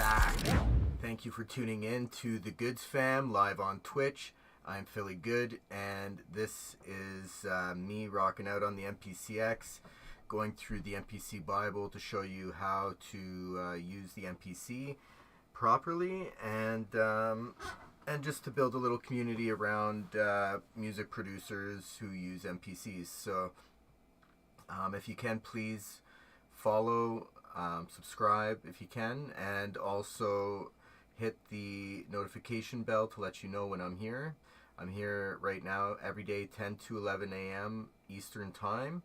back. Thank you for tuning in to the Goods Fam live on Twitch. I'm Philly Good, and this is me rocking out on the MPCX, going through the MPC Bible to show you how to use the MPC properly, and just to build a little community around music producers who use MPCs. So if you can, please follow, subscribe if you can, and also hit the notification bell to let you know when I'm here. I'm here right now every day 10 to 11 a.m. Eastern Time.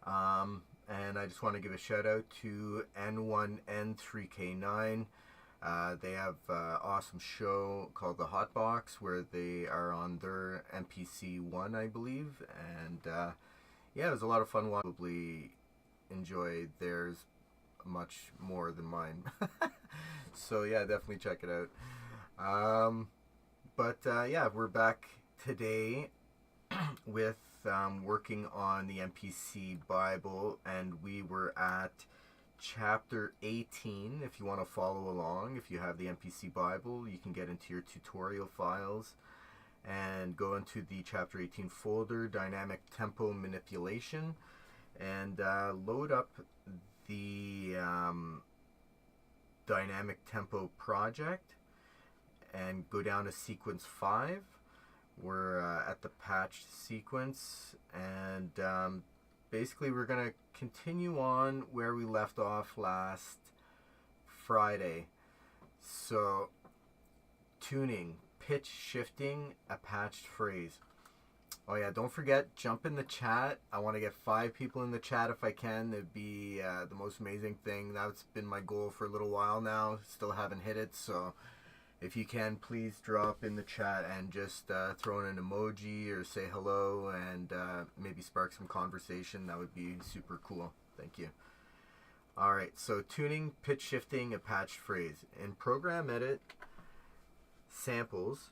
And I just want to give a shout out to N1N3K9. They have an awesome show called The Hot Box, where they are on their MPC 1, I believe. And yeah, it was a lot of fun. Probably enjoyed theirs much more than mine. So yeah, definitely check it out. But yeah, we're back today with working on the MPC Bible, and we were at chapter 18. If you want to follow along, if you have the MPC Bible, you can get into your tutorial files and go into the chapter 18 folder, Dynamic Tempo Manipulation, and load up the Dynamic Tempo project and go down to sequence 5. We're at the patched sequence, and basically we're going to continue on where we left off last Friday. So, tuning, pitch shifting, a patched phrase. Oh yeah, don't forget, jump in the chat. I want to get 5 people in the chat if I can. It'd be the most amazing thing. That's been my goal for a little while now. Still haven't hit it, so if you can, please drop in the chat and just throw in an emoji or say hello, and maybe spark some conversation. That would be super cool. Thank you. Alright, so tuning, pitch shifting, a patched phrase. In Program Edit, Samples,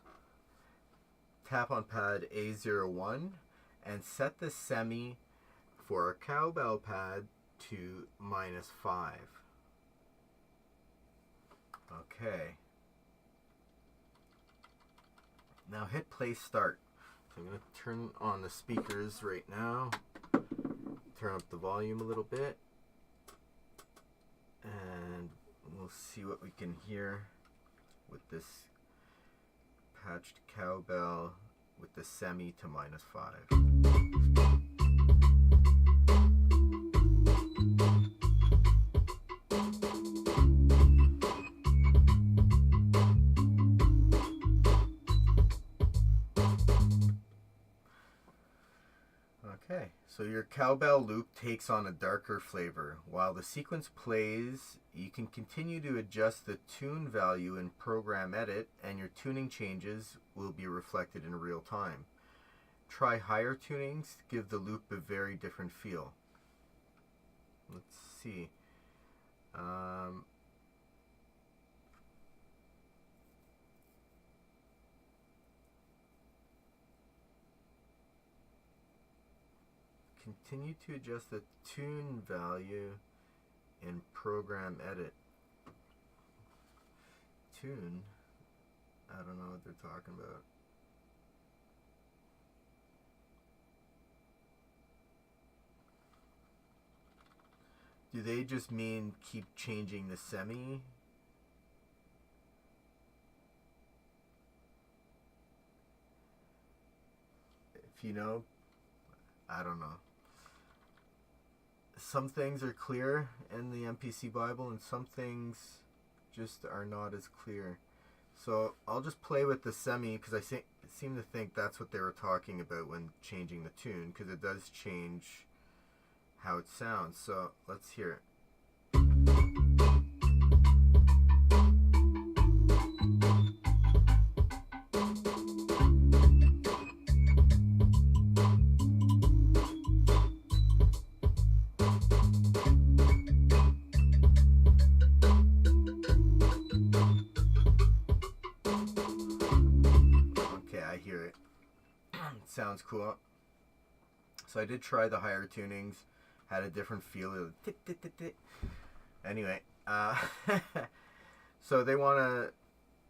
tap on pad A01 and set the semi for a cowbell pad to -5. Okay. Now hit play start. So I'm going to turn on the speakers right now. Turn up the volume a little bit. And we'll see what we can hear with this patched cowbell with the semi to -5. Okay, so your cowbell loop takes on a darker flavor. While the sequence plays, you can continue to adjust the tune value in Program Edit, and your tuning changes will be reflected in real time. Try higher tunings, give the loop a very different feel. Let's see. Continue to adjust the tune value in Program Edit. Tune? I don't know what they're talking about. Do they just mean keep changing the semi? If you know, I don't know. Some things are clear in the MPC Bible, and some things just are not as clear. So I'll just play with the semi, because I seem to think that's what they were talking about when changing the tune, because it does change how it sounds. So let's hear it. Sounds cool. So I did try the higher tunings, had a different feel. Anyway, So they want to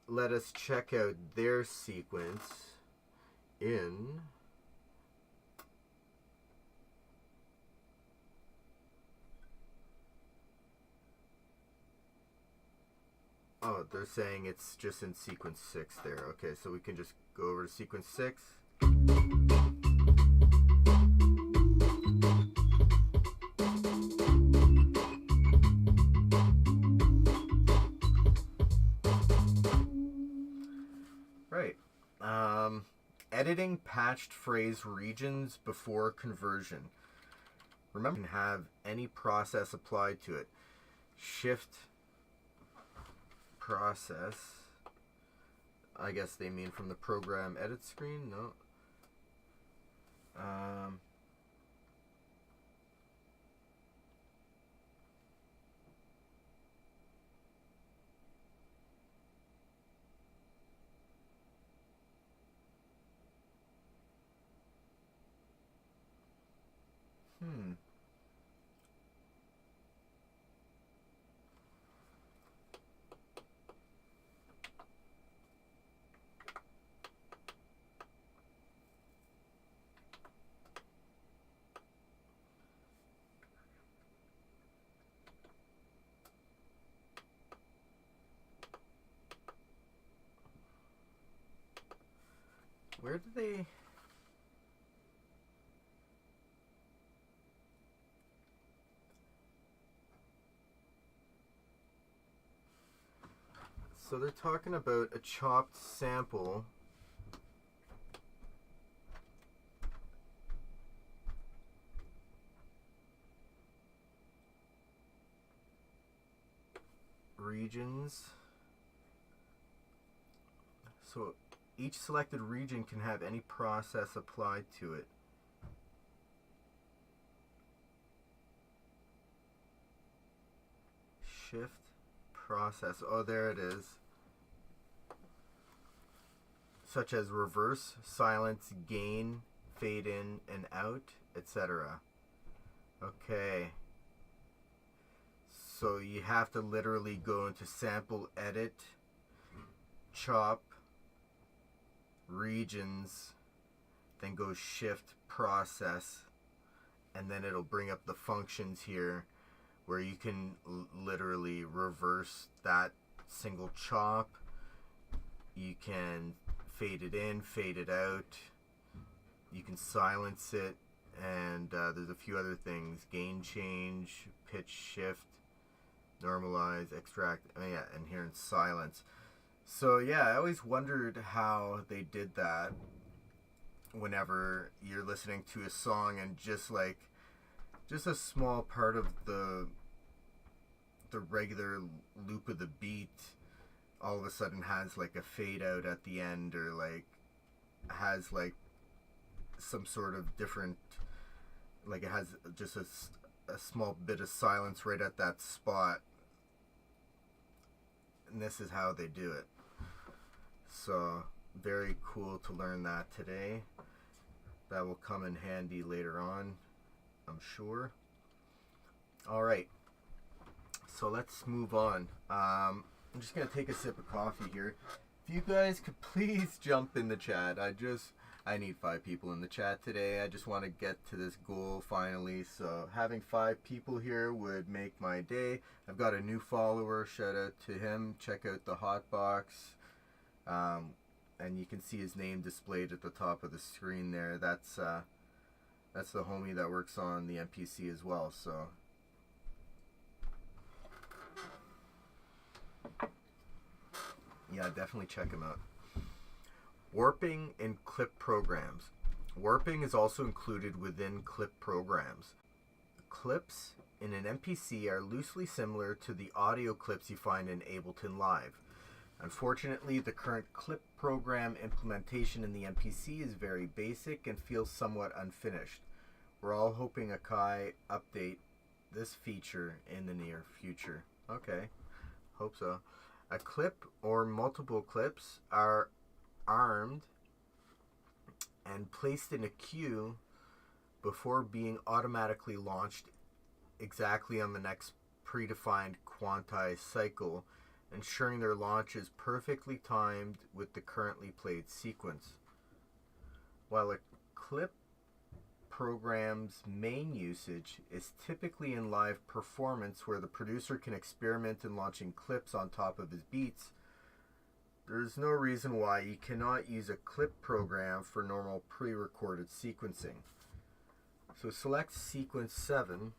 let us check out their sequence in oh, they're saying it's just in sequence 6 there. Okay, so we can just go over to sequence 6. Right. Editing patched phrase regions before conversion. Remember, you can have any process applied to it. Shift process. I guess they mean from the program edit screen. No. Where do they... So they're talking about a chopped sample regions. So each selected region can have any process applied to it. Shift process. Oh, there it is. Such as reverse, silence, gain, fade in and out, etc. Okay. So you have to literally go into sample edit, chop, regions, then go shift process, and then it'll bring up the functions here where you can literally reverse that single chop. You can fade it in, fade it out. You can silence it, and there's a few other things: gain change, pitch shift, normalize, extract, and here in silence. So yeah, I always wondered how they did that whenever you're listening to a song and just a small part of the regular loop of the beat all of a sudden has like a fade out at the end, or like has like some sort of different, like it has just a small bit of silence right at that spot, and this is how they do it. So very cool to learn that today. That will come in handy later on, I'm sure. All right, so let's move on. I'm just gonna take a sip of coffee here. If you guys could please jump in the chat. I need 5 people in the chat today. I just want to get to this goal finally. So having 5 people here would make my day. I've got a new follower. Shout out to him. Check out the Hotbox. And you can see his name displayed at the top of the screen there. That's the homie that works on the MPC as well. So yeah, definitely check him out. Warping in clip programs. Warping is also included within clip programs. Clips in an MPC are loosely similar to the audio clips you find in Ableton Live. Unfortunately, the current clip program implementation in the MPC is very basic and feels somewhat unfinished. We're all hoping Akai update this feature in the near future. Okay, hope so. A clip or multiple clips are armed and placed in a queue before being automatically launched exactly on the next predefined quantized cycle ensuring their launch is perfectly timed with the currently played sequence. While a clip program's main usage is typically in live performance where the producer can experiment in launching clips on top of his beats, there's no reason why you cannot use a clip program for normal pre-recorded sequencing. So select sequence 7.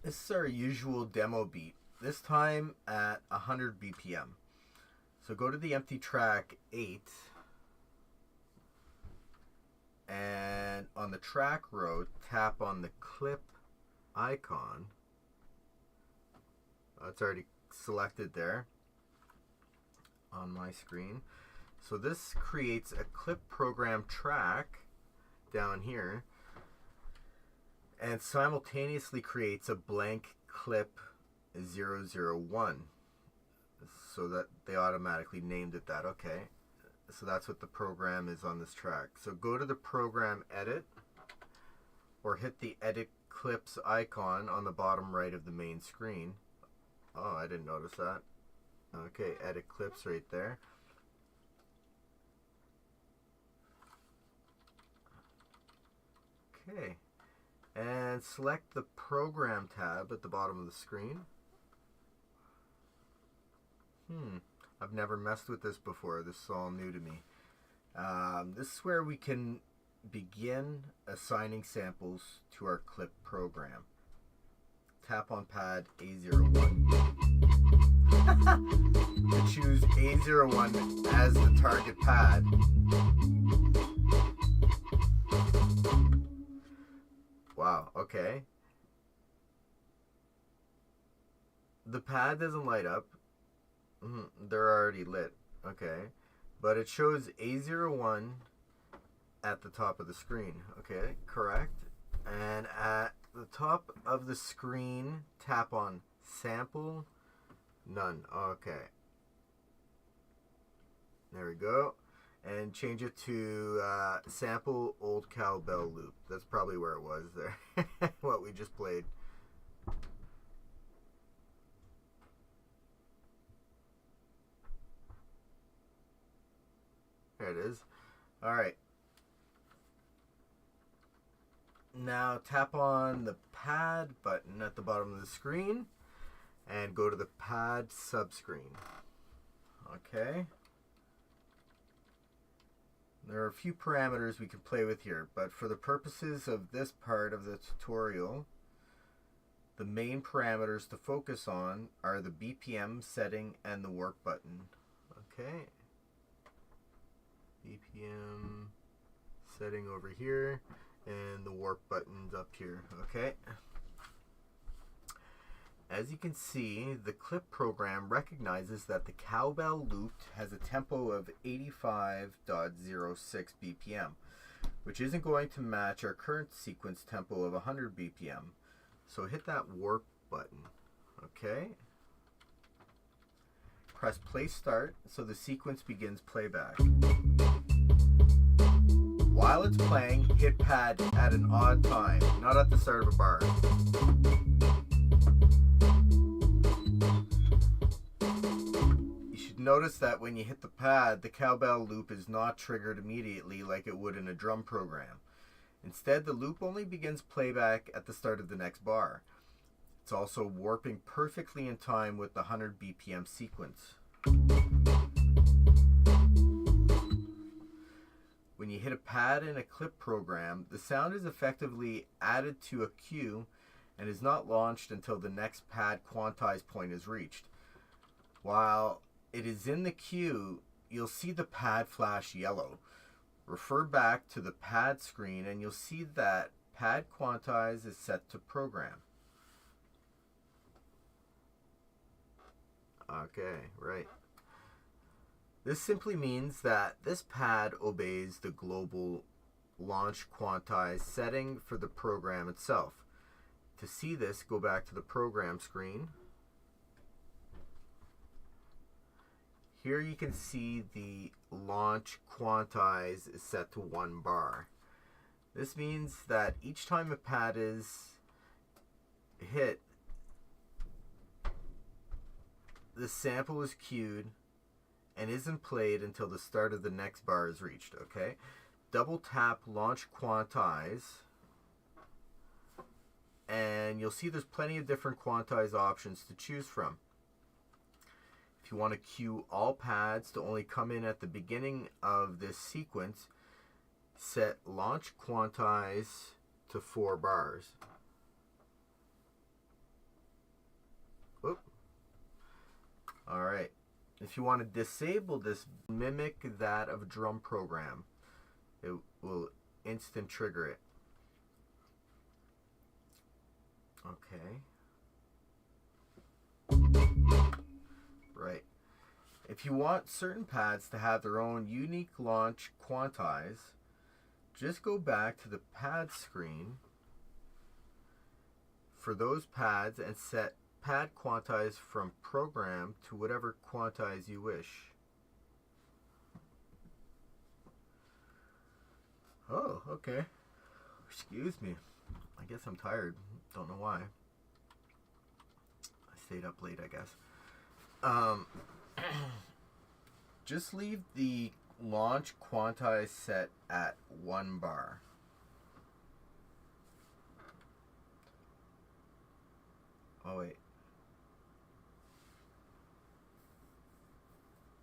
This is our usual demo beat, this time at 100 BPM. So go to the empty track 8, and on the track row, tap on the clip icon. It's already selected there on my screen. So this creates a clip program track down here and simultaneously creates a blank clip 001. So that they automatically named it that. Okay. So that's what the program is on this track. So go to the program edit or hit the edit clips icon on the bottom right of the main screen. Oh, I didn't notice that. Okay, edit clips right there. Okay. And select the program tab at the bottom of the screen. I've never messed with this before. This is all new to me. This is where we can begin assigning samples to our clip program. Tap on pad A01. To choose A01 as the target pad. Wow, okay. The pad doesn't light up. They're already lit. Okay. But it shows A01 at the top of the screen. Okay, correct. And at the top of the screen, tap on sample. None. Okay. There we go. And change it to sample old cowbell loop. That's probably where it was there. What we just played. There it is. Alright. Now tap on the pad button at the bottom of the screen and go to the pad subscreen. Okay. There are a few parameters we can play with here, but for the purposes of this part of the tutorial, the main parameters to focus on are the BPM setting and the warp button. Okay. BPM setting over here and the warp button's up here. Okay. As you can see, the clip program recognizes that the cowbell loop has a tempo of 85.06 BPM, which isn't going to match our current sequence tempo of 100 BPM. So hit that warp button. Okay. Press play start so the sequence begins playback. While it's playing, hit pad at an odd time, not at the start of a bar. Notice that when you hit the pad, the cowbell loop is not triggered immediately like it would in a drum program. Instead, the loop only begins playback at the start of the next bar. It's also warping perfectly in time with the 100 BPM sequence. When you hit a pad in a clip program, the sound is effectively added to a cue and is not launched until the next pad quantize point is reached. While it is in the queue, you'll see the pad flash yellow. Refer back to the pad screen and you'll see that pad quantize is set to program. Okay, right. This simply means that this pad obeys the global launch quantize setting for the program itself. To see this, go back to the program screen. Here you can see the launch quantize is set to 1 bar. This means that each time a pad is hit, the sample is queued and isn't played until the start of the next bar is reached, okay? Double tap launch quantize, and you'll see there's plenty of different quantize options to choose from. If you want to queue all pads to only come in at the beginning of this sequence, set launch quantize to 4 bars. Whoop. All right. If you want to disable this, mimic that of a drum program. It will instant trigger it. Okay. Right. If you want certain pads to have their own unique launch quantize, just go back to the pad screen for those pads and set pad quantize from program to whatever quantize you wish. Oh, okay. Excuse me. I guess I'm tired. Don't know why. I stayed up late, I guess. Just leave the launch quantize set at 1 bar. Oh wait.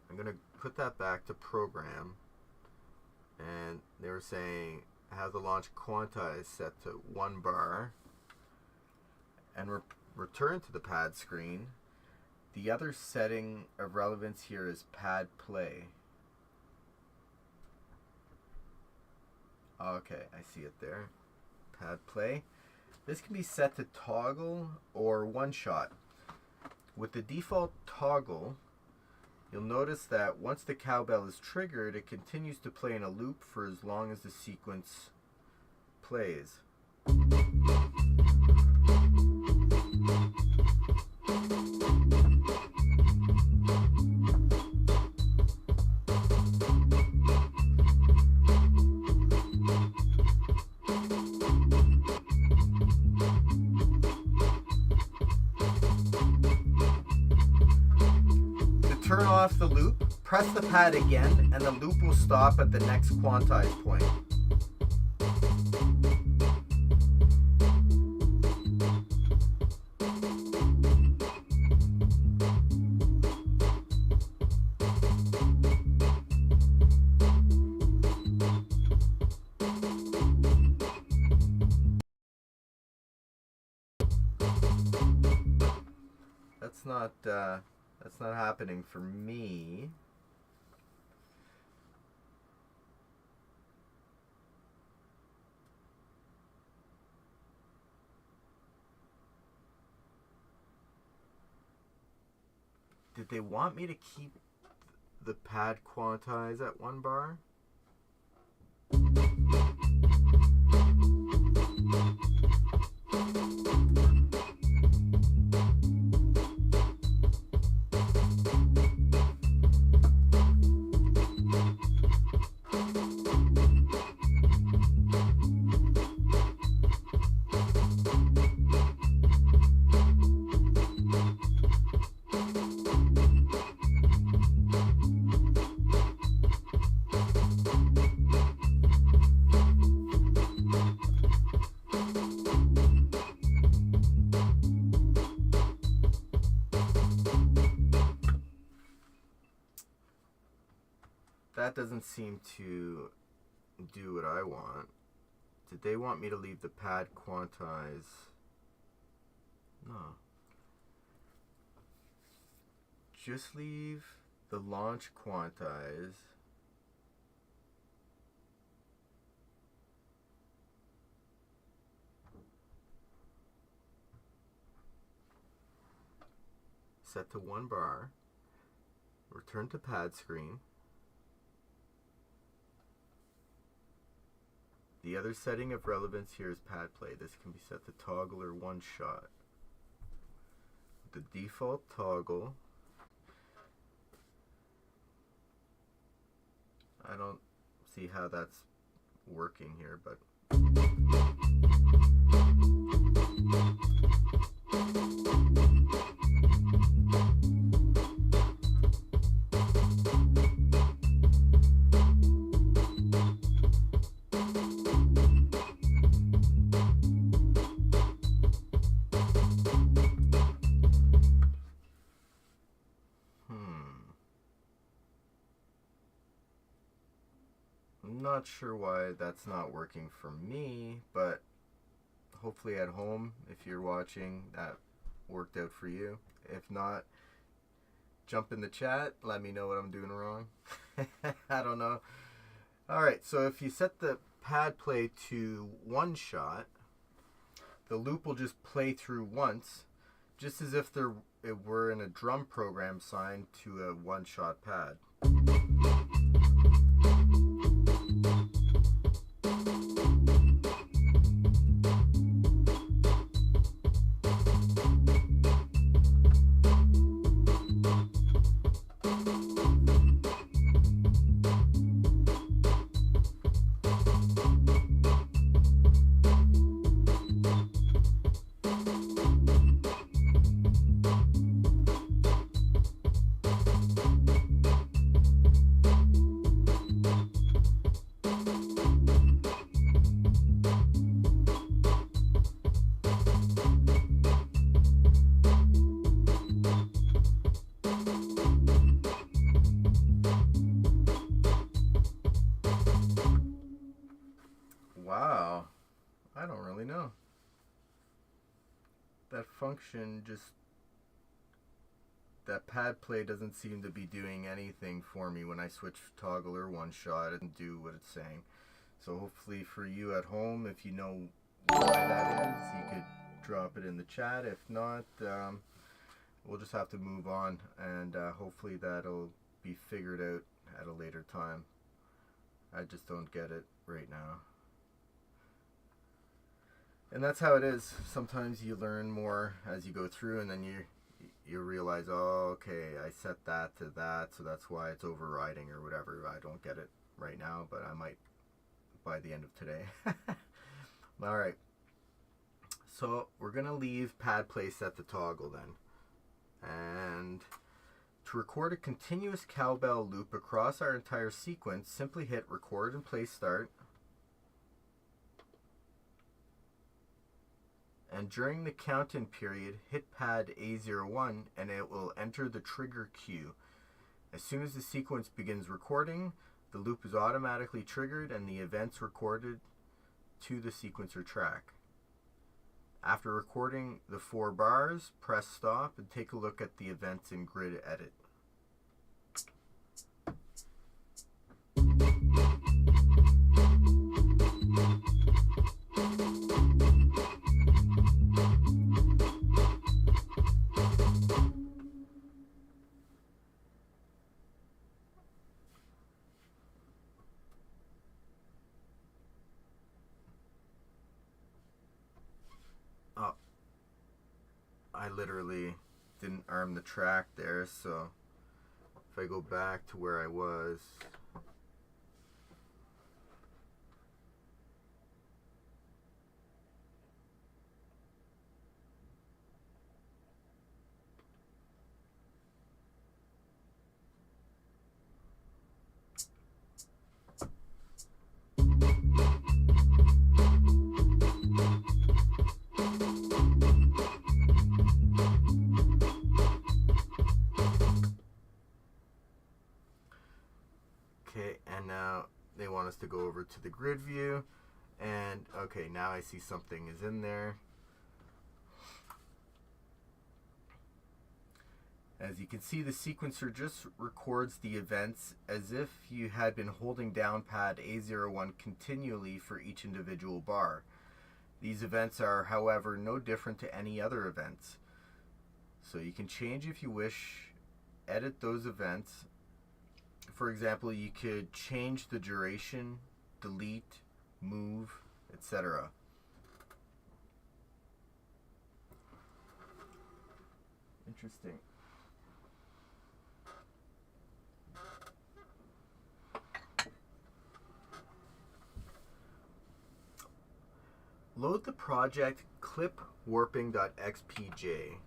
I'm gonna put that back to program, and they were saying have the launch quantize set to 1 bar, and return to the pad screen. The other setting of relevance here is pad play. Okay, I see it there. Pad play. This can be set to toggle or one shot. With the default toggle, you'll notice that once the cowbell is triggered, it continues to play in a loop for as long as the sequence plays. Turn off the loop, press the pad again, and the loop will stop at the next quantize point. That's not happening for me. Did they want me to keep the pad quantize at 1 bar? That doesn't seem to do what I want. Did they want me to leave the pad quantize? No. Just leave the launch quantize. Set to 1 bar. Return to pad screen. The other setting of relevance here is pad play. This can be set to toggle or one shot. The default toggle. I don't see how that's working here, but I'm not sure why that's not working for me, but hopefully at home, if you're watching, that worked out for you. If not, jump in the chat, let me know what I'm doing wrong. I don't know. Alright, so if you set the pad play to one shot, the loop will just play through once, just as if it were in a drum program signed to a one-shot pad. Wow, I don't really know. That function that pad play doesn't seem to be doing anything for me when I switch toggle or one shot. It doesn't do what it's saying. So hopefully for you at home, if you know why that is, you could drop it in the chat. If not, we'll just have to move on, and hopefully that'll be figured out at a later time. I just don't get it right now. And that's how it is. Sometimes you learn more as you go through, and then you realize, oh, okay, I set that to that, so that's why it's overriding or whatever. I don't get it right now, but I might by the end of today. All right. So we're going to leave pad play set to toggle then. And to record a continuous cowbell loop across our entire sequence, simply hit record and play start. And during the count-in period, hit pad A01 and it will enter the trigger cue. As soon as the sequence begins recording, the loop is automatically triggered and the events recorded to the sequencer track. After recording the 4 bars, press stop and take a look at the events in grid edit. Oh, I literally didn't arm the track there, so if I go back to where I was, okay, and now they want us to go over to the grid view, and okay, now I see something is in there. As you can see, the sequencer just records the events as if you had been holding down pad A01 continually for each individual bar. These events are, however, no different to any other events. So you can change if you wish, edit those events. For example, you could change the duration, delete, move, etc. Interesting. Load the project clipwarping.xpj.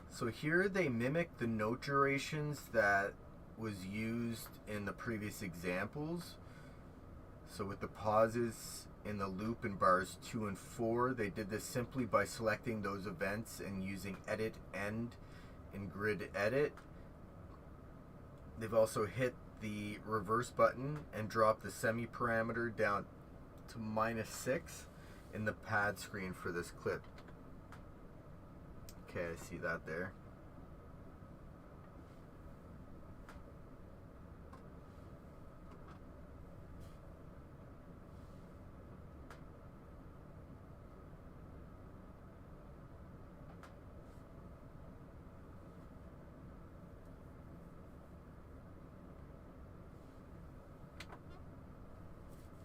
So here they mimic the note durations that was used in the previous examples. So with the pauses in the loop in bars 2 and 4. They did this simply by selecting those events and using edit end in grid edit. They've also hit the reverse button and dropped the semi parameter down to -6 in the pad screen for this clip. Okay, I see that there.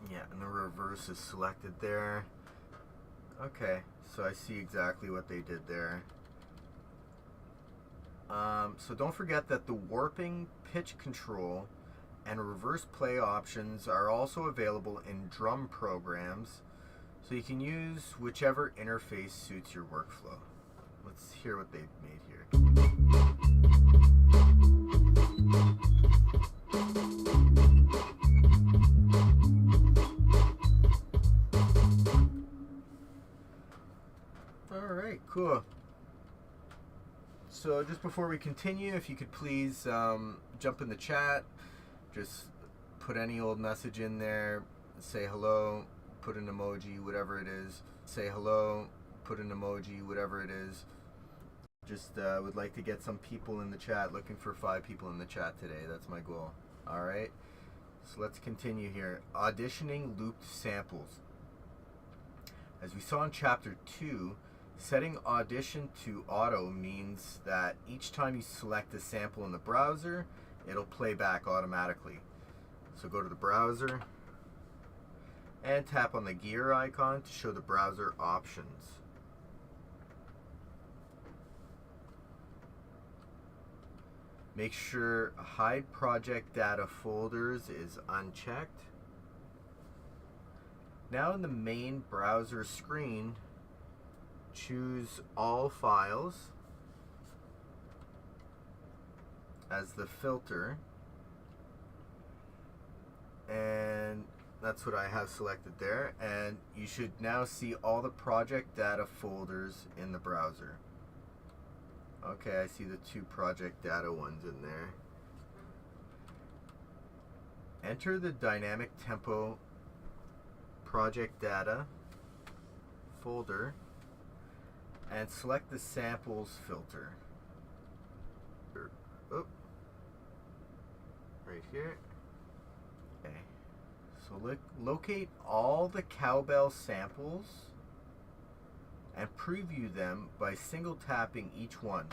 Yeah, and the reverse is selected there. Okay, so I see exactly what they did there. So don't forget that the warping, pitch control, and reverse play options are also available in drum programs, so you can use whichever interface suits your workflow. Let's hear what they've made here. Alright, cool. So just before we continue, if you could please jump in the chat, just put any old message in there, say hello, put an emoji, whatever it is. Say hello, put an emoji, whatever it is. Just would like to get some people in the chat, looking for 5 people in the chat today. That's my goal. Alright, so let's continue here. Auditioning looped samples. As we saw in chapter 2, setting audition to auto means that each time you select a sample in the browser, it'll play back automatically. So go to the browser and tap on the gear icon to show the browser options. Make sure hide project data folders is unchecked. Now in the main browser screen, choose all files as the filter, and that's what I have selected there, and you should now see all the project data folders in the browser. Okay, I see the 2 project data ones in there. Enter the dynamic tempo project data folder and select the samples filter. Oh, right here. Okay, so locate all the cowbell samples and preview them by single tapping each one.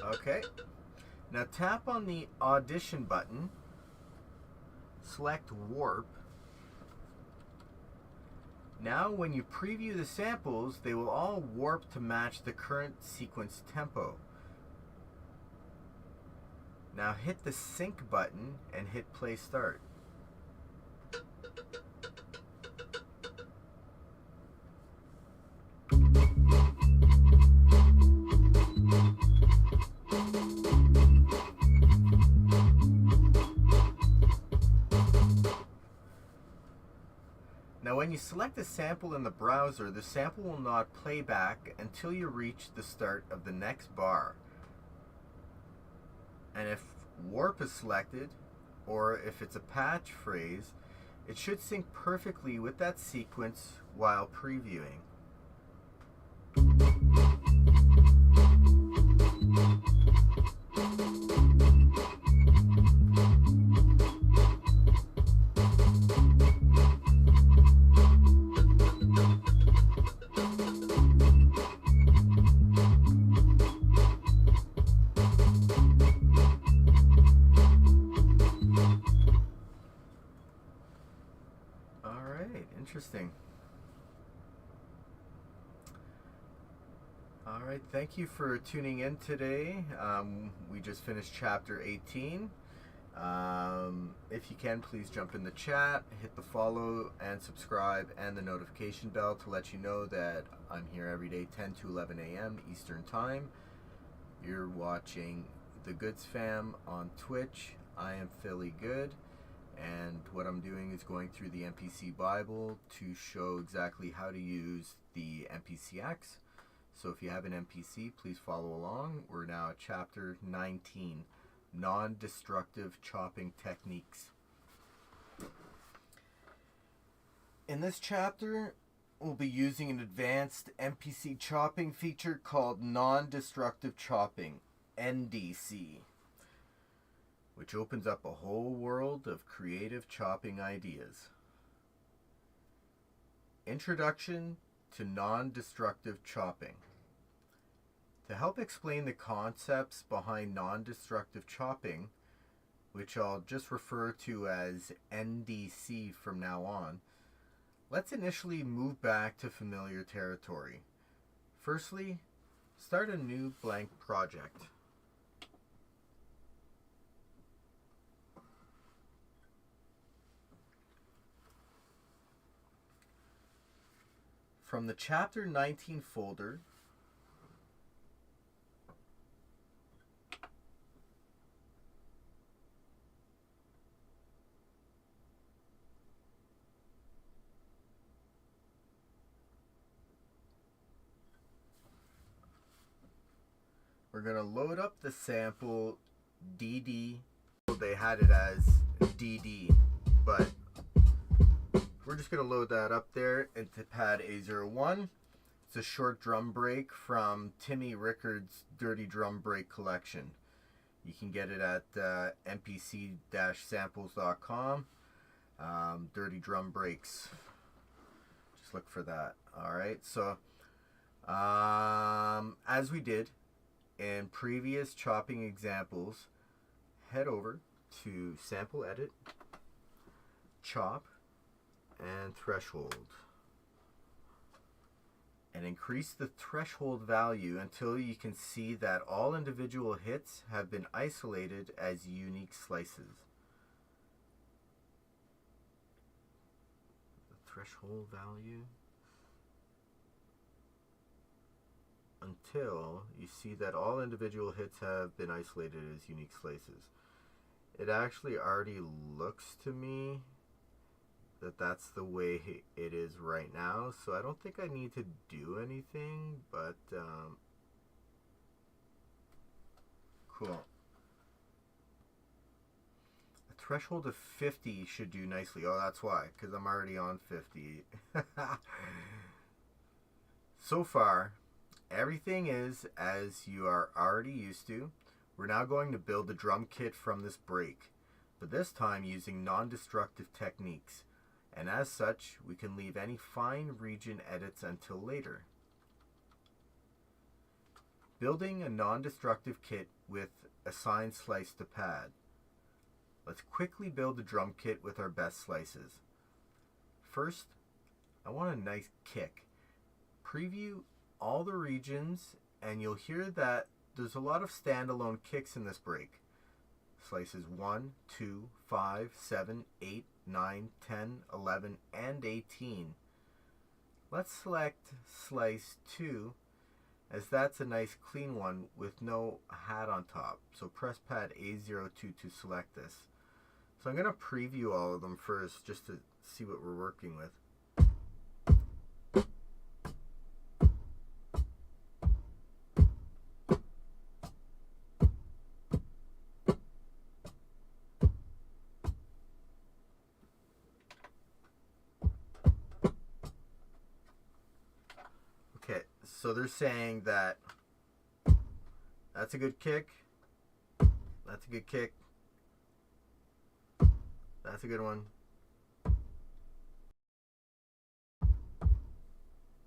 Okay, now tap on the audition button, select warp. Now when you preview the samples, they will all warp to match the current sequence tempo. Now hit the sync button and hit play start. Now when you select a sample in the browser, the sample will not play back until you reach the start of the next bar. And if warp is selected, or if it's a patch phrase, it should sync perfectly with that sequence while previewing. interesting. All right, thank you for tuning in today. We just finished chapter 18. If you can, please jump in the chat, hit the follow and subscribe and the notification bell to let you know that I'm here every day 10 to 11 a.m. Eastern Time. You're watching The Goods Fam on Twitch. I am Philly Good, and what I'm doing is going through the MPC Bible to show exactly how to use the MPCX. So if you have an MPC, please follow along. We're now at chapter 19, Non-Destructive Chopping Techniques. In this chapter, we'll be using an advanced MPC chopping feature called Non-Destructive Chopping, NDC, which opens up a whole world of creative chopping ideas. Introduction to non-destructive chopping. To help explain the concepts behind non-destructive chopping, which I'll just refer to as NDC from now on, let's initially move back to familiar territory. Firstly, start a new blank project. From the Chapter 19 folder, we're going to load up the sample DD. They had it as DD, but we're just going to load that up there into pad A01. It's a short drum break from Timmy Rickard's Dirty Drum Break collection. You can get it at mpc-samples.com. Dirty Drum Breaks. Just look for that. Alright, so as we did in previous chopping examples, head over to Sample Edit, Chop, and Threshold, and increase the threshold value until you can see that all individual hits have been isolated as unique slices. The threshold value until you see that all individual hits have been isolated as unique slices. It actually already looks to me that that's the way it is right now, so I don't think I need to do anything, but cool. A threshold of 50 should do nicely. Oh, that's why, because I'm already on 50. So far, everything is as you are already used to. We're now going to build the drum kit from this break, but this time using non-destructive techniques. And as such, we can leave any fine region edits until later. Building a non-destructive kit with assigned slice to pad. Let's quickly build the drum kit with our best slices. First, I want a nice kick. Preview all the regions and you'll hear that there's a lot of standalone kicks in this break. Slices 1, 2, 5, 7, 8, 9, 10, 11, and 18. Let's select slice 2, as that's a nice clean one with no hat on top. So press pad A02 to select this. So I'm going to preview all of them first just to see what we're working with. So they're saying that that's a good kick, that's a good kick, that's a good one.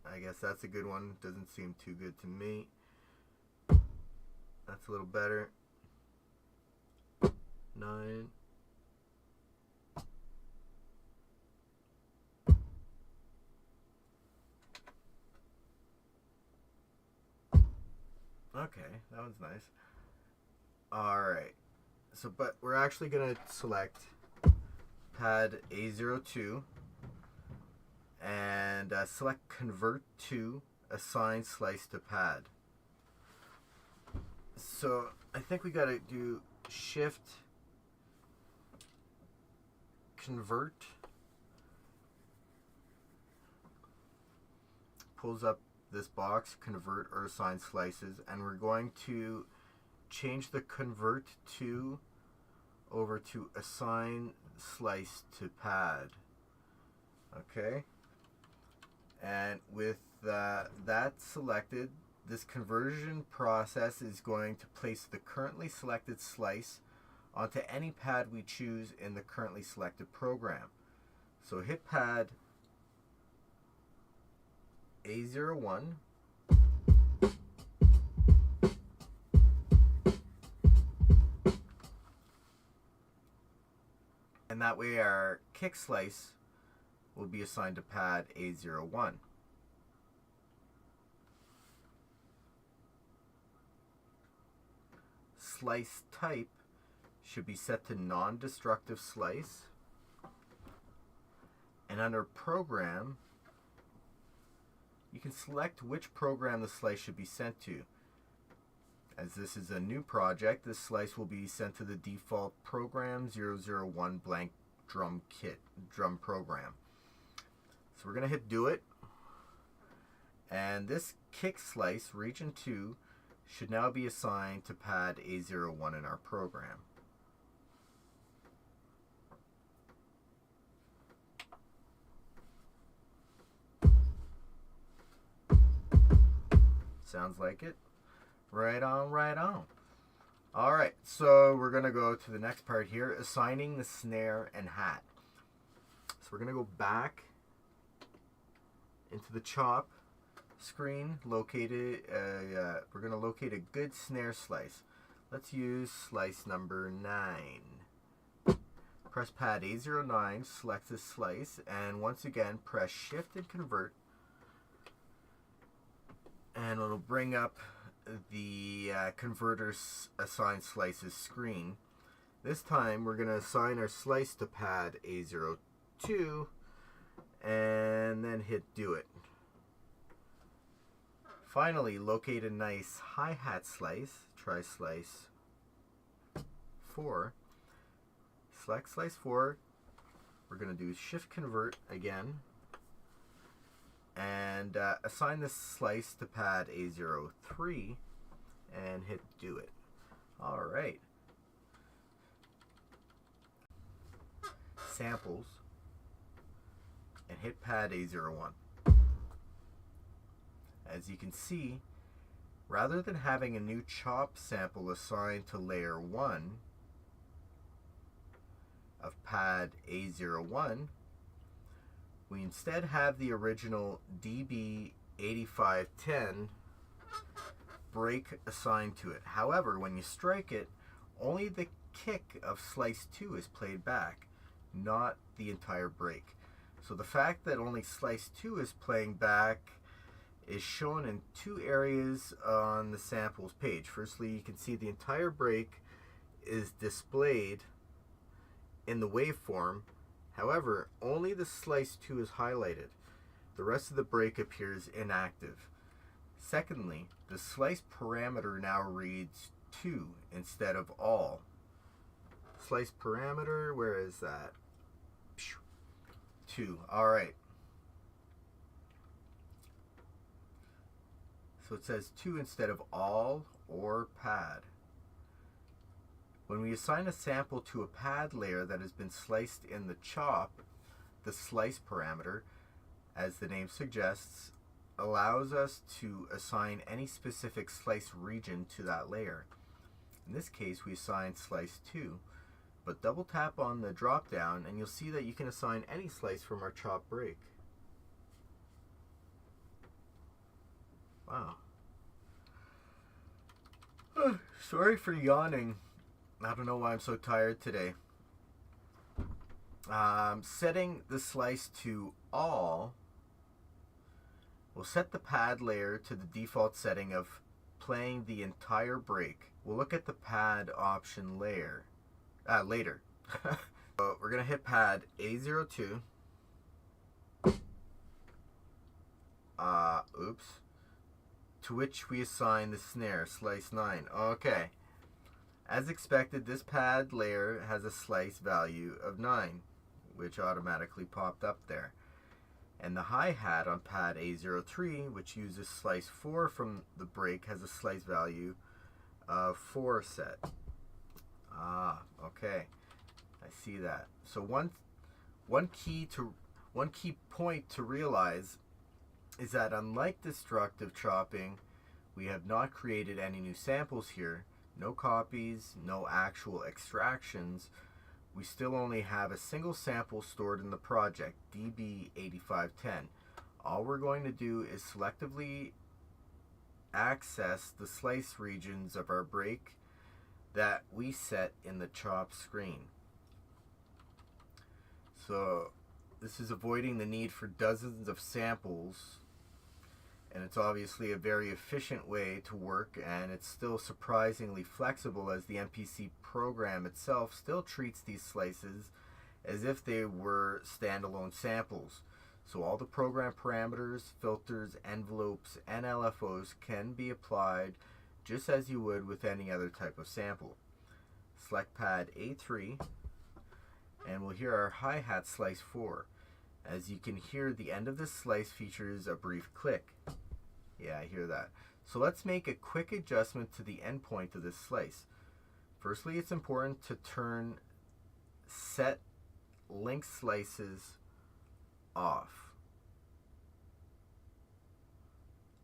I guess that's a good one. Doesn't seem too good to me. That's a little better. 9. Okay, that one's nice. Alright. So, but we're actually going to select pad A02 and select convert to assign slice to pad. So I think we got to do shift convert, pulls up this box, convert or assign slices, and we're going to change the convert to over to assign slice to pad. Okay, and with that selected, this conversion process is going to place the currently selected slice onto any pad we choose in the currently selected program. So hit pad A01, and that way our kick slice will be assigned to pad A01. Slice type should be set to non-destructive slice, and under program you can select which program the slice should be sent to. As this is a new project, this slice will be sent to the default program 001 blank drum program. So we're going to hit do it, and this kick slice region 2 should now be assigned to pad A01 in our program. Sounds like it. Right on, right on. Alright, so we're going to go to the next part here, assigning the snare and hat. So we're going to go back into the chop screen, we're going to locate a good snare slice. Let's use slice number 9. Press pad A09, select this slice, and once again press shift and convert, and it'll bring up the converter's assign slices screen. This time we're going to assign our slice to pad A02 and then hit do it. Finally, locate a nice hi-hat slice. Try slice 4. Select slice 4. We're going to do shift convert again, and assign this slice to pad A03 and hit do it. Alright. Samples and hit pad A01. As you can see, rather than having a new chop sample assigned to layer 1 of pad A01, we instead have the original DB8510 break assigned to it. However, when you strike it, only the kick of slice 2 is played back, not the entire break. So the fact that only slice 2 is playing back is shown in two areas on the samples page. Firstly, you can see the entire break is displayed in the waveform. However, only the slice 2 is highlighted. The rest of the break appears inactive. Secondly, the slice parameter now reads 2 instead of all. Slice parameter, where is that? 2. Alright. So it says 2 instead of all or pad. When we assign a sample to a pad layer that has been sliced in the chop, the slice parameter, as the name suggests, allows us to assign any specific slice region to that layer. In this case, we assign slice 2, but double tap on the drop down and you'll see that you can assign any slice from our chop break. Wow. Sorry for yawning. I don't know why I'm so tired today. Setting the slice to all will set the pad layer to the default setting of playing the entire break. We'll look at the pad option later. So we're going to hit pad A02. Oops. To which we assign the snare, slice 9. Okay. As expected, this pad layer has a slice value of 9, which automatically popped up there. And the hi-hat on pad A03, which uses slice 4 from the break, has a slice value of 4 set. Okay. I see that. So one key point to realize is that unlike destructive chopping, we have not created any new samples here. No copies, no actual extractions. We still only have a single sample stored in the project, DB8510. All we're going to do is selectively access the slice regions of our break that we set in the chop screen. So this is avoiding the need for dozens of samples, and it's obviously a very efficient way to work, and it's still surprisingly flexible, as the MPC program itself still treats these slices as if they were standalone samples. So all the program parameters, filters, envelopes, and LFOs can be applied just as you would with any other type of sample. Select pad A3, and we'll hear our hi-hat slice 4. As you can hear, the end of this slice features a brief click. Yeah, I hear that. So let's make a quick adjustment to the endpoint of this slice. Firstly, it's important to turn set link slices off.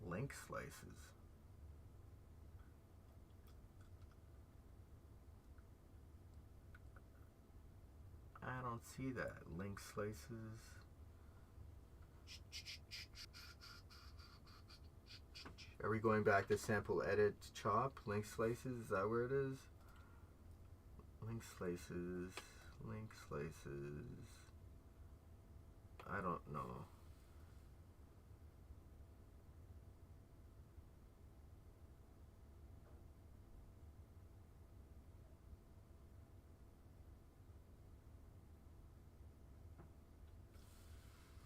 Link slices. I don't see that. Link slices. Are we going back to sample edit chop? Link slices, is that where it is? Link slices, link slices. I don't know.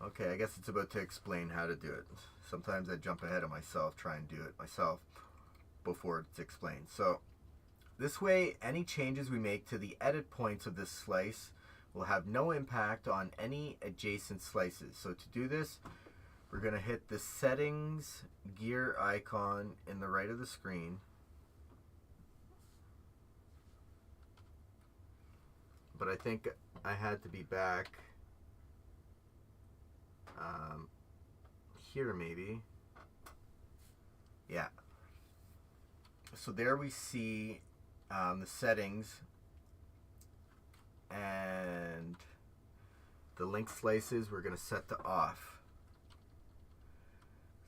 Okay, I guess it's about to explain how to do it. Sometimes I jump ahead of myself, try and do it myself before it's explained. So this way, any changes we make to the edit points of this slice will have no impact on any adjacent slices. So to do this, we're going to hit the settings gear icon in the right of the screen. But I think I had to be back here maybe. Yeah. So there we see the settings, and the link slices we're going to set to off.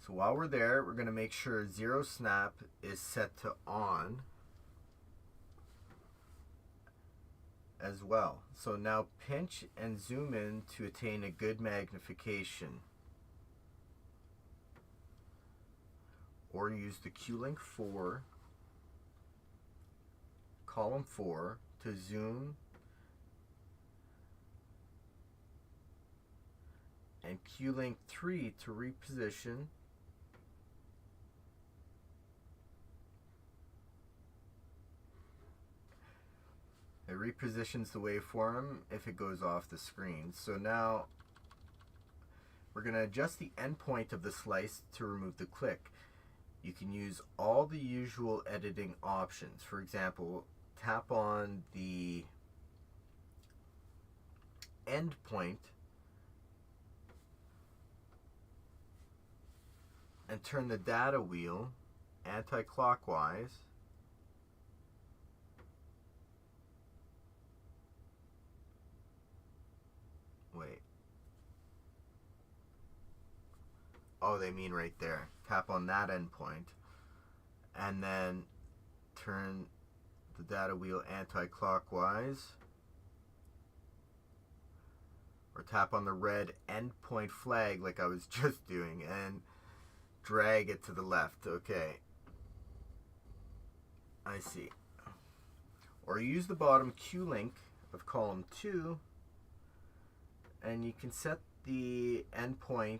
So while we're there, we're going to make sure zero snap is set to on as well. So now pinch and zoom in to attain a good magnification, or use the Q-Link 4 column 4 to zoom, and Q-Link 3 to reposition, it repositions the waveform if it goes off the screen. So now we're going to adjust the endpoint of the slice to remove the click. You can use all the usual editing options. For example, tap on the endpoint and turn the data wheel anti-clockwise. Wait. Oh, they mean right there. Tap on that endpoint and then turn the data wheel anti-clockwise, or tap on the red endpoint flag like I was just doing and drag it to the left. Okay. I see. Or use the bottom Q link of column 2, and you can set the endpoint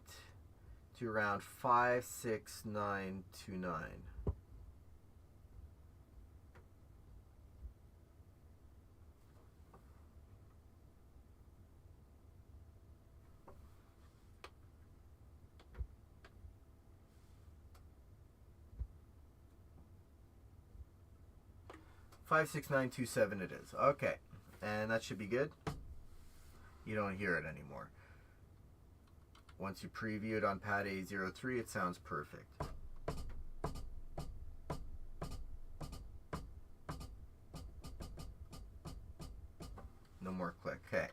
to around 56929. $56927 it is. Okay, and that should be good. You don't hear it anymore. Once you preview it on pad A03, it sounds perfect. No more click. Okay.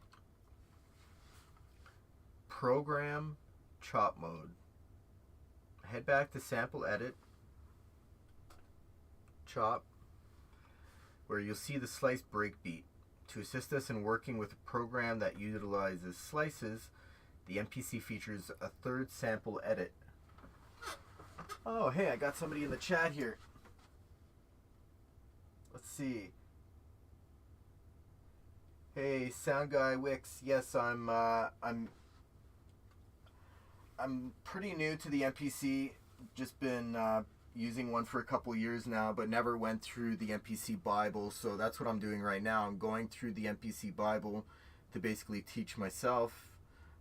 Program chop mode. Head back to sample edit, chop, where you'll see the slice breakbeat. To assist us in working with a program that utilizes slices, the MPC features a third sample edit. Oh, hey, I got somebody in the chat here. Let's see. Hey, Sound Guy Wix. Yes, I'm pretty new to the MPC. Just been using one for a couple years now, but never went through the MPC Bible. So that's what I'm doing right now. I'm going through the MPC Bible to basically teach myself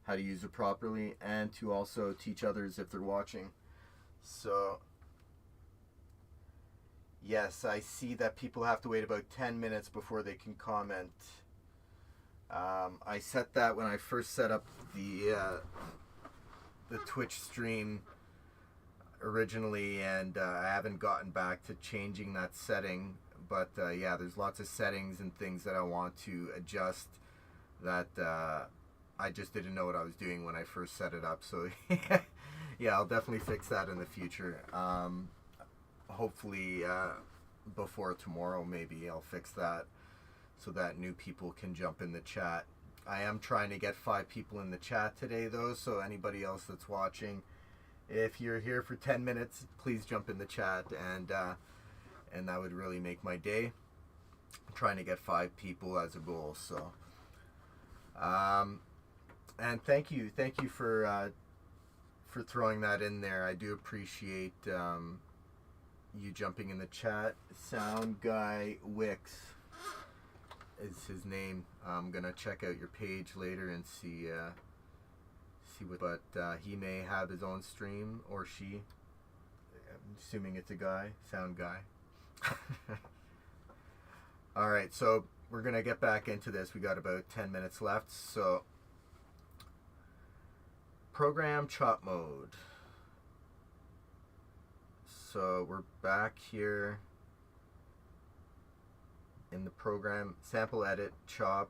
how to use it properly, and to also teach others if they're watching. So yes, I see that people have to wait about 10 minutes before they can comment. I set that when I first set up the Twitch stream originally, and I haven't gotten back to changing that setting. But yeah, there's lots of settings and things that I want to adjust that I just didn't know what I was doing when I first set it up. So yeah, I'll definitely fix that in the future. Hopefully before tomorrow, maybe I'll fix that so that new people can jump in the chat. I am trying to get 5 people in the chat today though, so anybody else that's watching, if you're here for 10 minutes, please jump in the chat, and that would really make my day. I'm trying to get 5 people as a goal. So and thank you for throwing that in there. I do appreciate you jumping in the chat. Sound Guy Wix is his name. I'm gonna check out your page later and see what. But he may have his own stream, or she. I'm assuming it's a guy. Sound Guy. All right, so we're gonna get back into this. We got about 10 minutes left. So program chop mode. So we're back here in the program, sample edit, chop,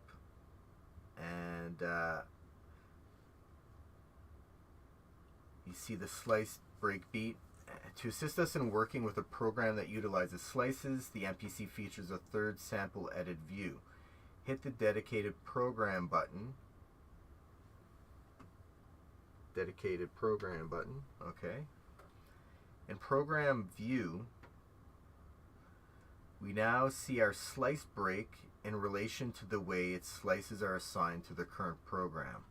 and you see the slice breakbeat. To assist us in working with a program that utilizes slices, the MPC features a third sample edit view. Hit the dedicated program button. Dedicated program button, okay. In program view, we now see our slice break in relation to the way its slices are assigned to the current program.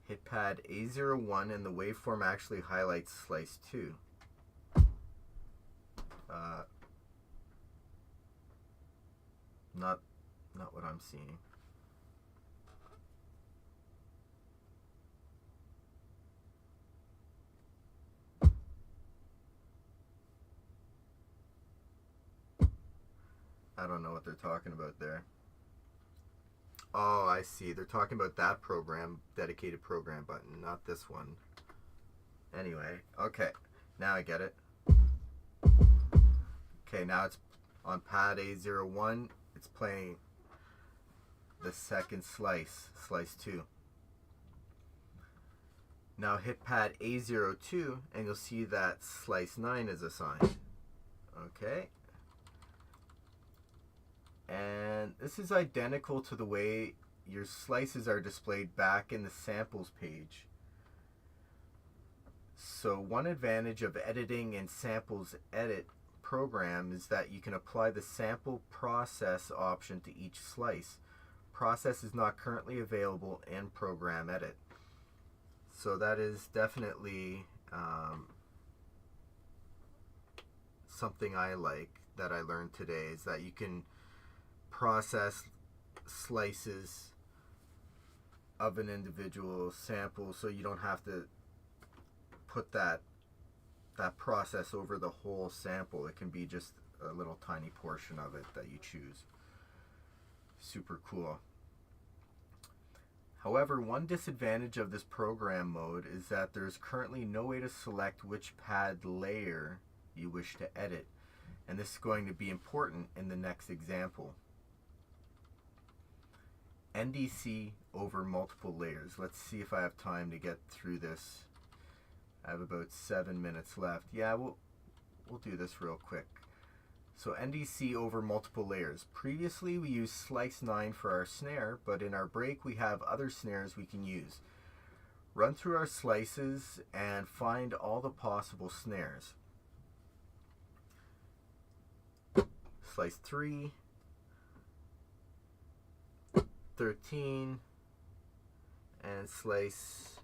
Hit pad A01 and the waveform actually highlights slice 2. Not what I'm seeing. I don't know what they're talking about there. Oh, I see. They're talking about that program, dedicated program button, not this one. Anyway, okay. Now I get it. Okay, now it's on pad A01. It's playing the second slice, slice 2. Now hit pad A02 and you'll see that slice 9 is assigned. Okay. And this is identical to the way your slices are displayed back in the samples page. So one advantage of editing in samples edit program is that you can apply the sample process option to each slice. Process is not currently available in program edit. So that is definitely something I like that I learned today, is that you can process slices of an individual sample, so you don't have to put that process over the whole sample. It can be just a little tiny portion of it that you choose. Super cool. However, one disadvantage of this program mode is that there is currently no way to select which pad layer you wish to edit, and this is going to be important in the next example. NDC over multiple layers. Let's see if I have time to get through this. I have about 7 minutes left. Yeah, we'll do this real quick. So NDC over multiple layers. Previously we used slice 9 for our snare, but in our break we have other snares we can use. Run through our slices and find all the possible snares. Slice 3, 13, and slice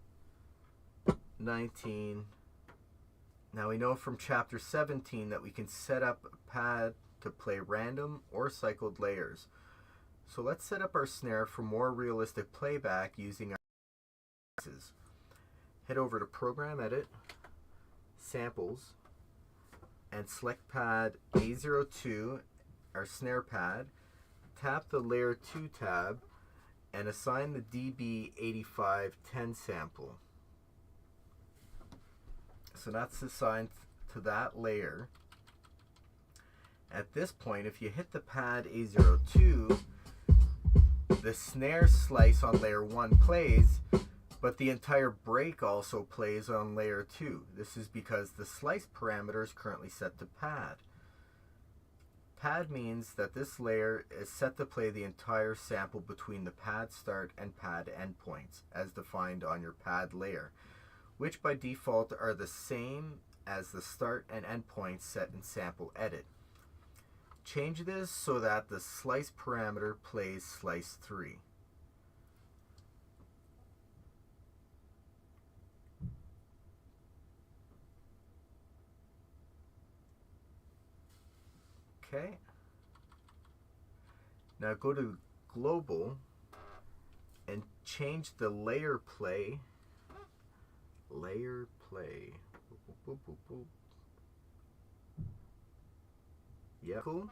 19. Now we know from chapter 17 that we can set up a pad to play random or cycled layers. So let's set up our snare for more realistic playback using our slices. Head over to Program Edit, Samples, and select pad A02, our snare pad. Tap the Layer 2 tab and assign the DB8510 sample. So that's assigned to that layer. At this point, if you hit the pad A02, the snare slice on layer 1 plays, but the entire break also plays on layer 2. This is because the slice parameter is currently set to pad. Pad means that this layer is set to play the entire sample between the pad start and pad endpoints, as defined on your pad layer, which by default are the same as the start and end points set in sample edit. Change this so that the slice parameter plays slice 3. Okay. Now go to global and change the layer play. Layer play. Boop, boop, boop, boop. Yeah, cool.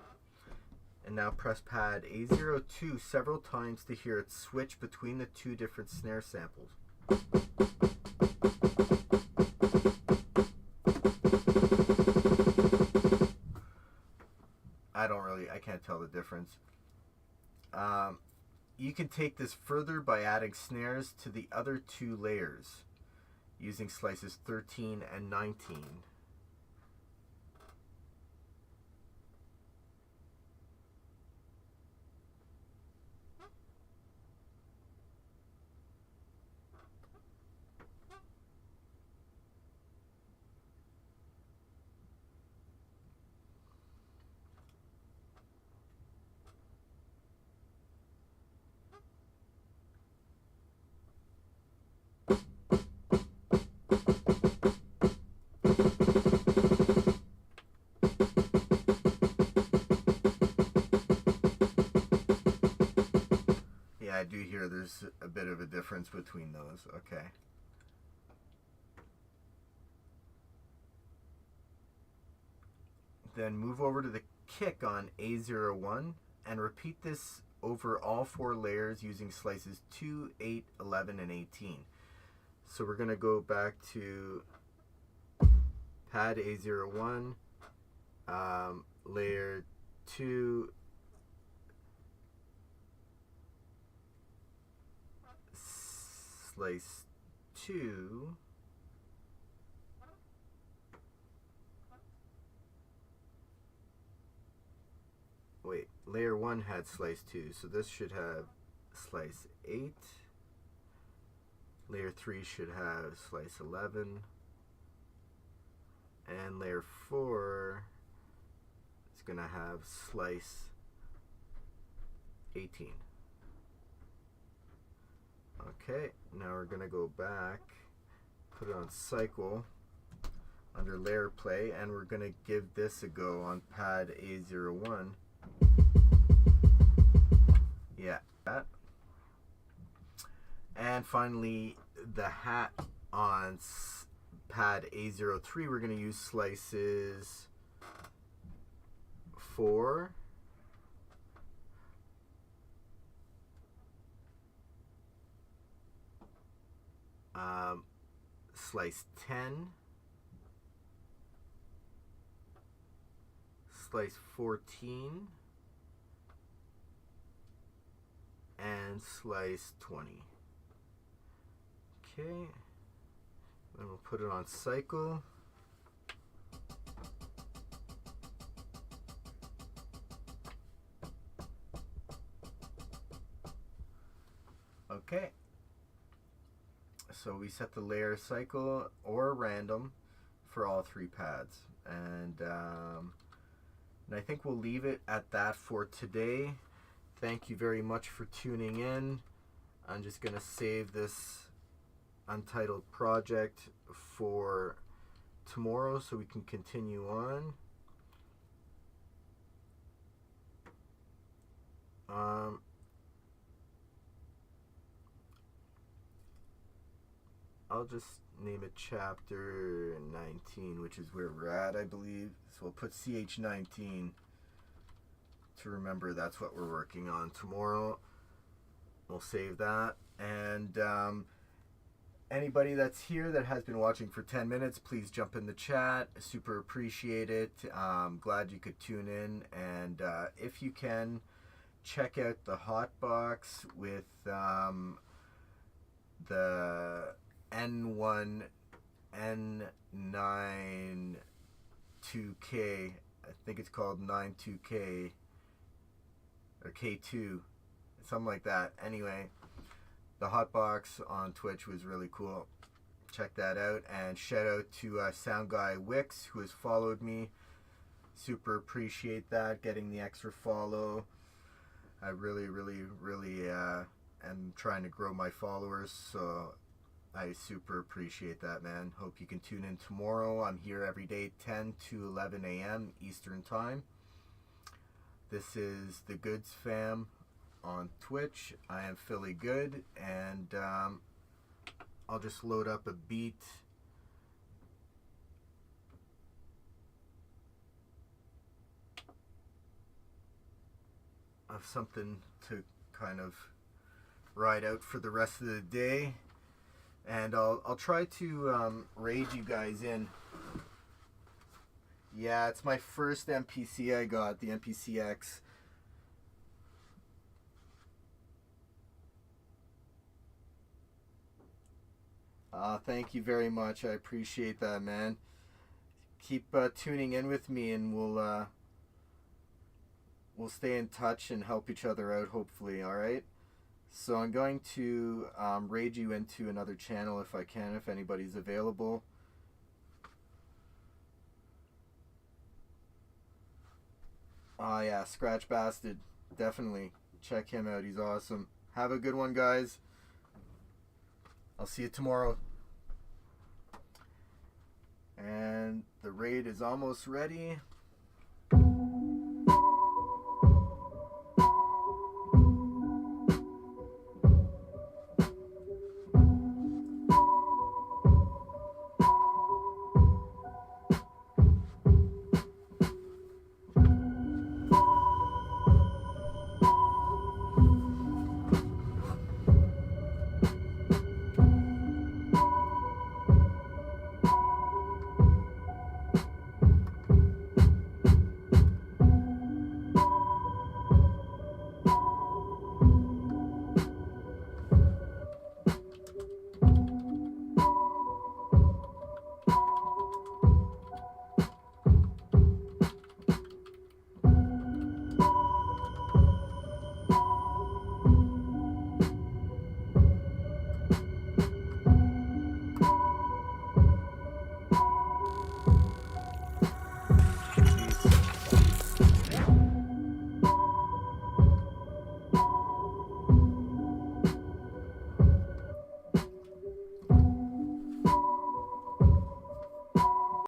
And now press pad A02 several times to hear it switch between the two different snare samples. I can't tell the difference. You can take this further by adding snares to the other two layers using slices 13 and 19. Yeah, I do hear there's a bit of a difference between those. Okay. Then move over to the kick on A01 and repeat this over all four layers using slices 2, 8, 11, and 18. So we're going to go back to pad A01, layer 2, slice 2, wait, layer 1 had slice 2, so this should have slice 8. Layer 3 should have slice 11. And layer 4 is going to have slice 18. Okay, now we're going to go back, put it on cycle under layer play, and we're going to give this a go on pad A01. Yeah, that. And finally, the hat on pad A03, we're going to use slices 4, slice 10, slice 14, and slice 20. Okay, then we'll put it on cycle. Okay, so we set the layer cycle or random for all 3 pads, and I think we'll leave it at that for today. Thank you very much for tuning in. I'm just gonna save this untitled project for tomorrow so we can continue on. I'll just name it chapter 19, which is where we're at, I believe. So we'll put CH19 to remember that's what we're working on tomorrow. We'll save that. And anybody that's here that has been watching for 10 minutes, please jump in the chat. Super appreciate it. Glad you could tune in. And if you can, check out the hotbox with the N1, N9, 2K. I think it's called 92K or K2, something like that. Anyway, the hotbox on Twitch was really cool. Check that out, and shout out to Sound Guy Wix, who has followed me. Super appreciate that, getting the extra follow. I really am trying to grow my followers, so I super appreciate that, man. Hope you can tune in tomorrow. I'm here every day, 10 to 11 a.m. Eastern Time. This is the Goods Fam on Twitch. I am Philly Good, and I'll just load up a beat. Of something to kind of ride out for the rest of the day. And I'll try to raid you guys in. Yeah, it's my first MPC I got, the MPCX. Thank you very much. I appreciate that, man. Keep tuning in with me, and we'll stay in touch and help each other out, hopefully. All right. So I'm going to raid you into another channel if I can, if anybody's available. Oh yeah, Scratch Bastard. Definitely. Check him out. He's awesome. Have a good one, guys. I'll see you tomorrow. And the raid is almost ready.